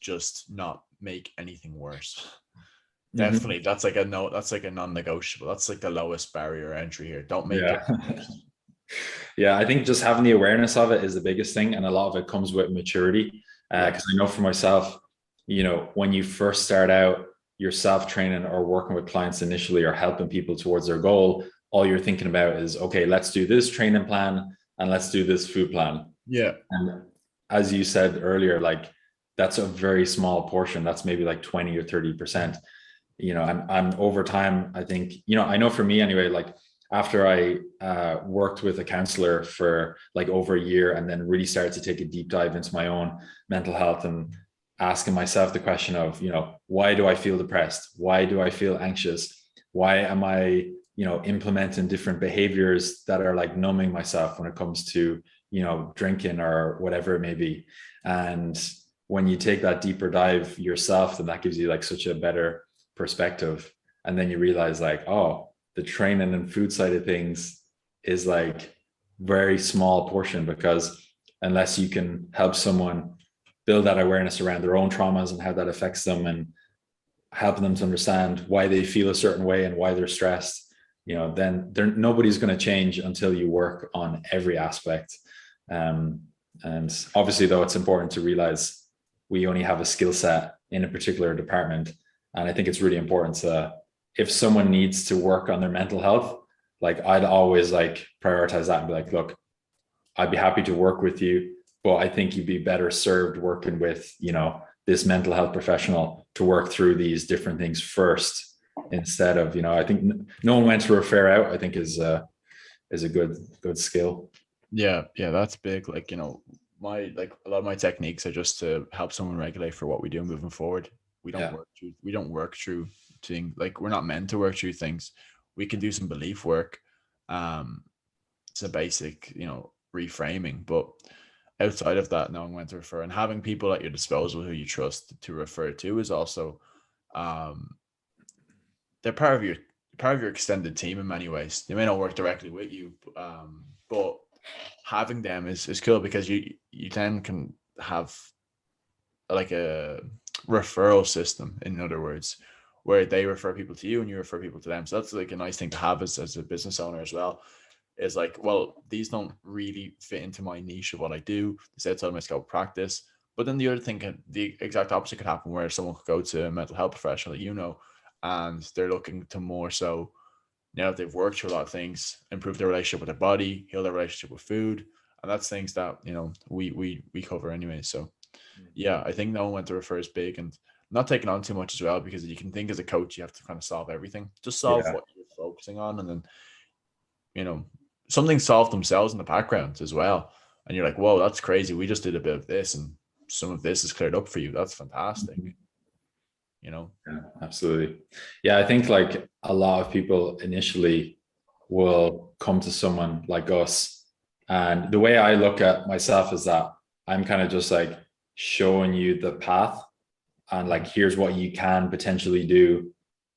just not make anything worse. Mhm. Definitely, that's like a no. That's like a non-negotiable. That's like the lowest barrier entry here. Don't make Yeah. it worse. Yeah, I think just having the awareness of it is the biggest thing, and a lot of it comes with maturity. Yeah, Because I know for myself, when you first start out, you're self-training or working with clients initially or helping people towards their goal, all you're thinking about is, okay, let's do this training plan and let's do this food plan. yeah, And as you said earlier, like that's a very small portion. That's maybe like 20 or 30%. And over time, I think, I know for me anyway, like after I worked with a counselor for like over a year and then really started to take a deep dive into my own mental health and asking myself the question of, why do I feel depressed? Why do I feel anxious? Why am I, implementing different behaviors that are like numbing myself when it comes to, drinking or whatever it may be. And when you take that deeper dive yourself, then that gives you like such a better perspective. And then you realize like, oh, the training and food side of things is like very small portion, because unless you can help someone build that awareness around their own traumas and how that affects them, and helping them to understand why they feel a certain way and why they're stressed, then nobody's going to change until you work on every aspect. um, and obviously though, it's important to realize we only have a skill set in a particular department. And I think it's really important to, if someone needs to work on their mental health, like I'd always like prioritize that and be like, look, I'd be happy to work with you, but I think you'd be better served working with, this mental health professional to work through these different things first, instead of, I think no one went to refer out, I think is a good skill. yeah. That's big. Like my like a lot of my techniques are just to help someone regulate for what we do moving forward. Yeah. We don't work through things, like we're not meant to work through things. We can do some belief work. Um, it's a basic, reframing, but outside of that, knowing when to refer and having people at your disposal who you trust to refer to is also, um, they're part of your extended team in many ways. They may not work directly with you, but having them is cool because you then can have like a referral system, in other words, where they refer people to you and you refer people to them. So that's like a nice thing to have as a business owner as well. Is like, well, these don't really fit into my niche of what I do. It's outside my scope of practice. But then the other thing the exact opposite could happen, where someone could go to a mental health professional that and they're looking to more so, now that they've worked through a lot of things, improve their relationship with their body, heal their relationship with food, and that's things that we cover anyway. So yeah, I think knowing when to refer is big, and not taking on too much as well, because you can think as a coach you have to kind of solve everything. Just solve Yeah. what you're focusing on, and then you know something solve themselves in the background as well. And you're like, whoa, that's crazy. We just did a bit of this, and some of this is cleared up for you. That's fantastic. Mhm. You know. Yeah, absolutely. Yeah, I think like a lot of people initially will come to someone like us. And the way I look at myself is that I'm kind of just like showing you the path, and like, here's what you can potentially do.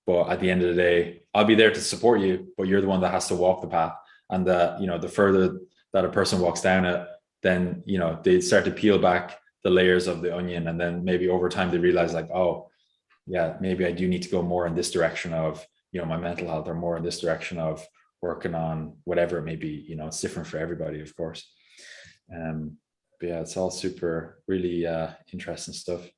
But at the end of the day, I'll be there to support you, but you're the one that has to walk the path. And the further that a person walks down it, then, they start to peel back the layers of the onion. And then maybe over time they realize like, oh, yeah, maybe I do need to go more in this direction of, my mental health, or more in this direction of working on whatever it may be. It's different for everybody, of course. But yeah, it's all super, really interesting stuff.